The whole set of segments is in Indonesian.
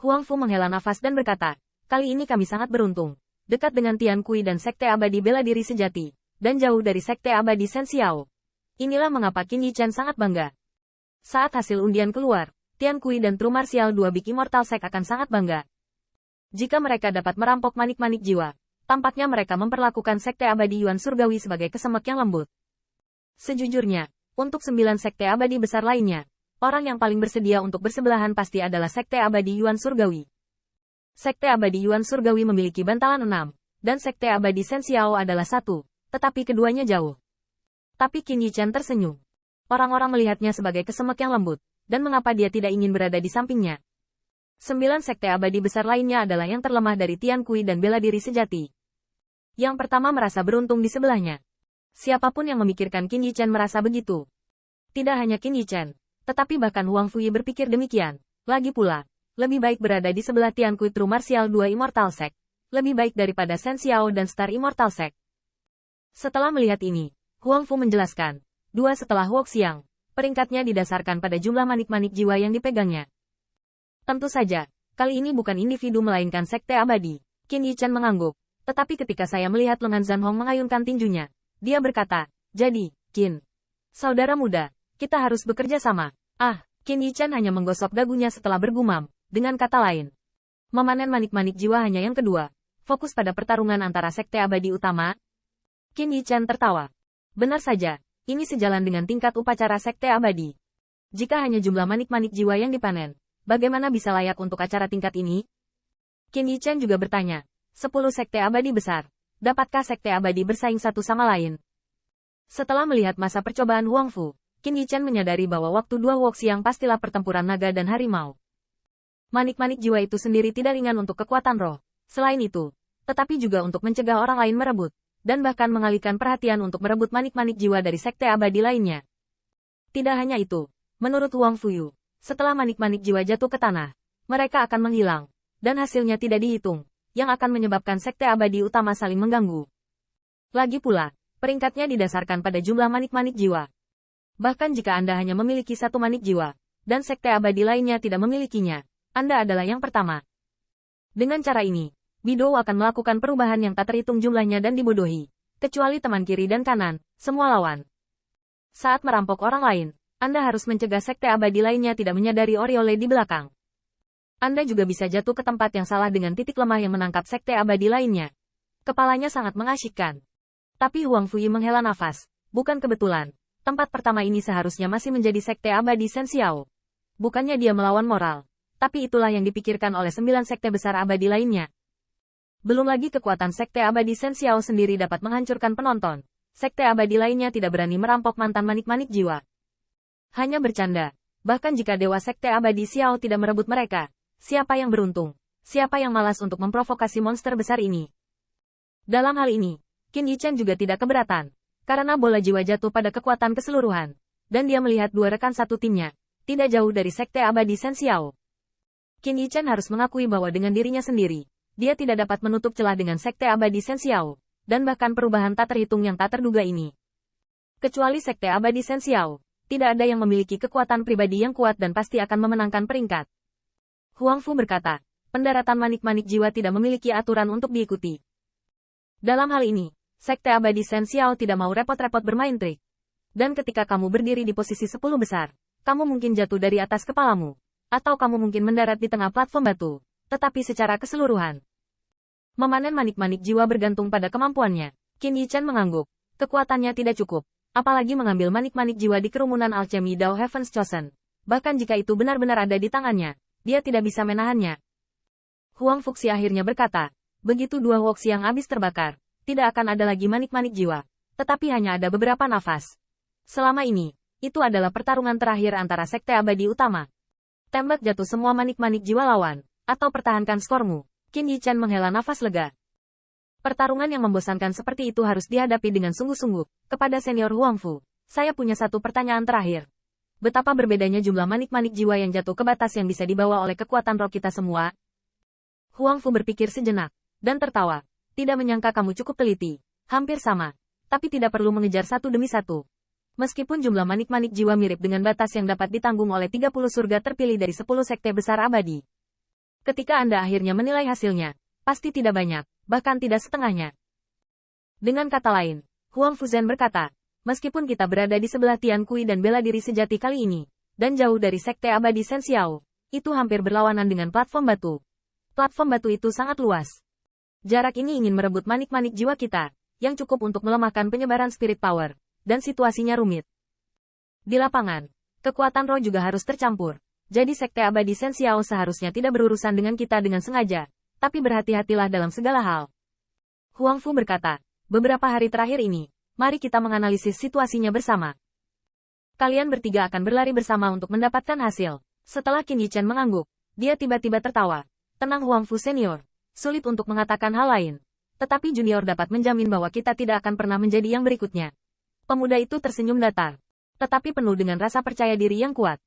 Huang Fu menghela nafas dan berkata, kali ini kami sangat beruntung. Dekat dengan Tian Kui dan Sekte Abadi Bela Diri Sejati, dan jauh dari Sekte Abadi Shen Xiao. Inilah mengapa Qin Yichen sangat bangga. Saat hasil undian keluar, Tian Kui dan True Martial dua Big Immortal Sect akan sangat bangga. Jika mereka dapat merampok manik-manik jiwa, tampaknya mereka memperlakukan Sekte Abadi Yuan Surgawi sebagai kesemek yang lembut. Sejujurnya, untuk 9 Sekte Abadi besar lainnya, orang yang paling bersedia untuk bersebelahan pasti adalah Sekte Abadi Yuan Surgawi. Sekte Abadi Yuan Surgawi memiliki bantalan 6, dan Sekte Abadi Shen Xiao adalah 1, tetapi keduanya jauh. Tapi Qin Yichen tersenyum. Orang-orang melihatnya sebagai kesemek yang lembut, dan mengapa dia tidak ingin berada di sampingnya. 9 Sekte Abadi besar lainnya adalah yang terlemah dari Tian Kui dan Bela Diri Sejati. Yang pertama merasa beruntung di sebelahnya. Siapapun yang memikirkan Qin Yichen merasa begitu. Tidak hanya Qin Yichen, tetapi bahkan Huang Fui berpikir demikian. Lagi pula, lebih baik berada di sebelah Tian Kui True Martial 2 Immortal Sect. Lebih baik daripada Shen Xiao dan Star Immortal Sect. Setelah melihat ini, Huang Fu menjelaskan, 2 setelah Huoxiang, peringkatnya didasarkan pada jumlah manik-manik jiwa yang dipegangnya. Tentu saja, kali ini bukan individu melainkan Sekte Abadi. Qin Yichen mengangguk, tetapi ketika saya melihat lengan Zhan Hong mengayunkan tinjunya, dia berkata, jadi, Qin, saudara muda, kita harus bekerja sama. Qin Yichen hanya menggosok dagunya setelah bergumam, dengan kata lain. Memanen manik-manik jiwa hanya yang kedua, fokus pada pertarungan antara Sekte Abadi utama. Qin Yichen tertawa. Benar saja, ini sejalan dengan tingkat upacara Sekte Abadi. Jika hanya jumlah manik-manik jiwa yang dipanen, bagaimana bisa layak untuk acara tingkat ini? Qin Yichen juga bertanya, 10 Sekte Abadi besar, dapatkah Sekte Abadi bersaing satu sama lain? Setelah melihat masa percobaan Huang Fu, Qin Yichen menyadari bahwa waktu 2 Huoxiang pastilah pertempuran naga dan harimau. Manik-manik jiwa itu sendiri tidak ringan untuk kekuatan roh. Selain itu, tetapi juga untuk mencegah orang lain merebut, dan bahkan mengalihkan perhatian untuk merebut manik-manik jiwa dari Sekte Abadi lainnya. Tidak hanya itu, menurut Huang Fuyu, setelah manik-manik jiwa jatuh ke tanah, mereka akan menghilang, dan hasilnya tidak dihitung, yang akan menyebabkan Sekte Abadi utama saling mengganggu. Lagi pula, peringkatnya didasarkan pada jumlah manik-manik jiwa. Bahkan jika Anda hanya memiliki 1 manik jiwa, dan Sekte Abadi lainnya tidak memilikinya, Anda adalah yang pertama. Dengan cara ini, Bidou akan melakukan perubahan yang tak terhitung jumlahnya dan dibodohi, kecuali teman kiri dan kanan, semua lawan. Saat merampok orang lain, Anda harus mencegah Sekte Abadi lainnya tidak menyadari Oriole di belakang. Anda juga bisa jatuh ke tempat yang salah dengan titik lemah yang menangkap Sekte Abadi lainnya. Kepalanya sangat mengasyikkan. Tapi Huang Fui menghela nafas, bukan kebetulan. Tempat pertama ini seharusnya masih menjadi Sekte Abadi Shen Xiao. Bukannya dia melawan moral, tapi itulah yang dipikirkan oleh 9 sekte besar abadi lainnya. Belum lagi kekuatan Sekte Abadi Shen Xiao sendiri dapat menghancurkan penonton. Sekte abadi lainnya tidak berani merampok mantan manik-manik jiwa. Hanya bercanda, bahkan jika Dewa Sekte Abadi Xiao tidak merebut mereka, siapa yang beruntung? Siapa yang malas untuk memprovokasi monster besar ini? Dalam hal ini, Qin Yichen juga tidak keberatan, karena bola jiwa jatuh pada kekuatan keseluruhan, dan dia melihat 2 rekan satu timnya, tidak jauh dari Sekte Abadi Shen Xiao. Qin Yichen harus mengakui bahwa dengan dirinya sendiri, dia tidak dapat menutup celah dengan Sekte Abadi Shen Xiao, dan bahkan perubahan tak terhitung yang tak terduga ini. Kecuali Sekte Abadi Shen Xiao, tidak ada yang memiliki kekuatan pribadi yang kuat dan pasti akan memenangkan peringkat. Huang Fu berkata, pendaratan manik-manik jiwa tidak memiliki aturan untuk diikuti. Dalam hal ini, Sekte Abadi Shen Xiao tidak mau repot-repot bermain trik. Dan ketika kamu berdiri di posisi 10 besar, kamu mungkin jatuh dari atas kepalamu. Atau kamu mungkin mendarat di tengah platform batu, tetapi secara keseluruhan. Memanen manik-manik jiwa bergantung pada kemampuannya. Qin Yichen mengangguk, kekuatannya tidak cukup, apalagi mengambil manik-manik jiwa di kerumunan alchemy Dao Heaven's Chosen. Bahkan jika itu benar-benar ada di tangannya, dia tidak bisa menahannya. Huang Fuxi akhirnya berkata, begitu 2 Huoxiang habis terbakar, tidak akan ada lagi manik-manik jiwa, tetapi hanya ada beberapa nafas. Selama ini, itu adalah pertarungan terakhir antara Sekte Abadi utama. Tembak jatuh semua manik-manik jiwa lawan, atau pertahankan skormu. Qin Yichen menghela nafas lega. Pertarungan yang membosankan seperti itu harus dihadapi dengan sungguh-sungguh. Kepada senior Huang Fu, saya punya satu pertanyaan terakhir. Betapa berbedanya jumlah manik-manik jiwa yang jatuh ke batas yang bisa dibawa oleh kekuatan roh kita semua? Huang Fu berpikir sejenak, dan tertawa. Tidak menyangka kamu cukup teliti. Hampir sama. Tapi tidak perlu mengejar satu demi satu. Meskipun jumlah manik-manik jiwa mirip dengan batas yang dapat ditanggung oleh 30 surga terpilih dari 10 sekte besar abadi. Ketika Anda akhirnya menilai hasilnya, pasti tidak banyak, bahkan tidak setengahnya. Dengan kata lain, Huang Fuzhen berkata, meskipun kita berada di sebelah Tian Kui dan bela diri sejati kali ini, dan jauh dari Sekte Abadi Shen Xiao, itu hampir berlawanan dengan platform batu. Platform batu itu sangat luas. Jarak ini ingin merebut manik-manik jiwa kita, yang cukup untuk melemahkan penyebaran spirit power, dan situasinya rumit. Di lapangan, kekuatan roh juga harus tercampur. Jadi Sekte Abadi Shen Xiao seharusnya tidak berurusan dengan kita dengan sengaja, tapi berhati-hatilah dalam segala hal. Huang Fu berkata, beberapa hari terakhir ini, mari kita menganalisis situasinya bersama. Kalian bertiga akan berlari bersama untuk mendapatkan hasil. Setelah Qin Yichen mengangguk, dia tiba-tiba tertawa. Tenang Huang Fu senior, sulit untuk mengatakan hal lain. Tetapi junior dapat menjamin bahwa kita tidak akan pernah menjadi yang berikutnya. Pemuda itu tersenyum datar, tetapi penuh dengan rasa percaya diri yang kuat.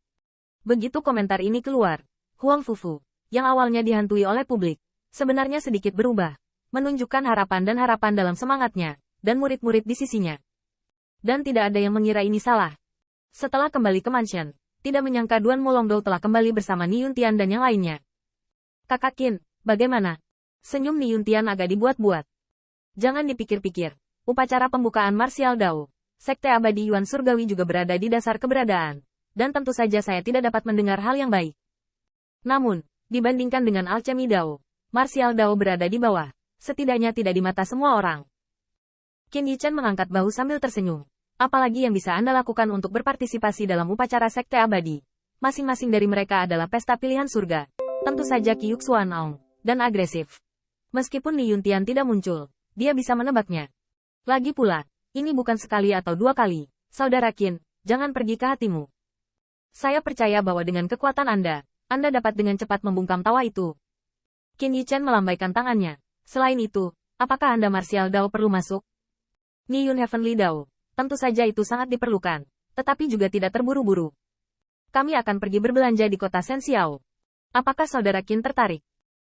Begitu komentar ini keluar, Huang Fufu, yang awalnya dihantui oleh publik, sebenarnya sedikit berubah, menunjukkan harapan dalam semangatnya, dan murid-murid di sisinya. Dan tidak ada yang mengira ini salah. Setelah kembali ke mansion, tidak menyangka Duan Molongdou telah kembali bersama Ni Yuntian dan yang lainnya. Kakak Qin, bagaimana? Senyum Ni Yuntian agak dibuat-buat. Jangan dipikir-pikir, upacara pembukaan Martial Dao, Sekte Abadi Yuan Surgawi juga berada di dasar keberadaan. Dan tentu saja saya tidak dapat mendengar hal yang baik. Namun, dibandingkan dengan Alchemy Dao, Martial Dao berada di bawah, setidaknya tidak di mata semua orang. Qin Yichen mengangkat bahu sambil tersenyum. Apalagi yang bisa Anda lakukan untuk berpartisipasi dalam upacara Sekte Abadi? Masing-masing dari mereka adalah pesta pilihan surga. Tentu saja Qiu Xuan Aung, dan agresif. Meskipun Ni Yuntian tidak muncul, dia bisa menebaknya. Lagi pula, ini bukan sekali atau dua kali. Saudara Qin, jangan pergi ke hatimu. Saya percaya bahwa dengan kekuatan Anda dapat dengan cepat membungkam tawa itu. Qin Yichen melambaikan tangannya. Selain itu, apakah Anda Martial Dao perlu masuk? Ni Yun Heavenly Dao, tentu saja itu sangat diperlukan, tetapi juga tidak terburu-buru. Kami akan pergi berbelanja di kota Shen Xiao. Apakah saudara Qin tertarik?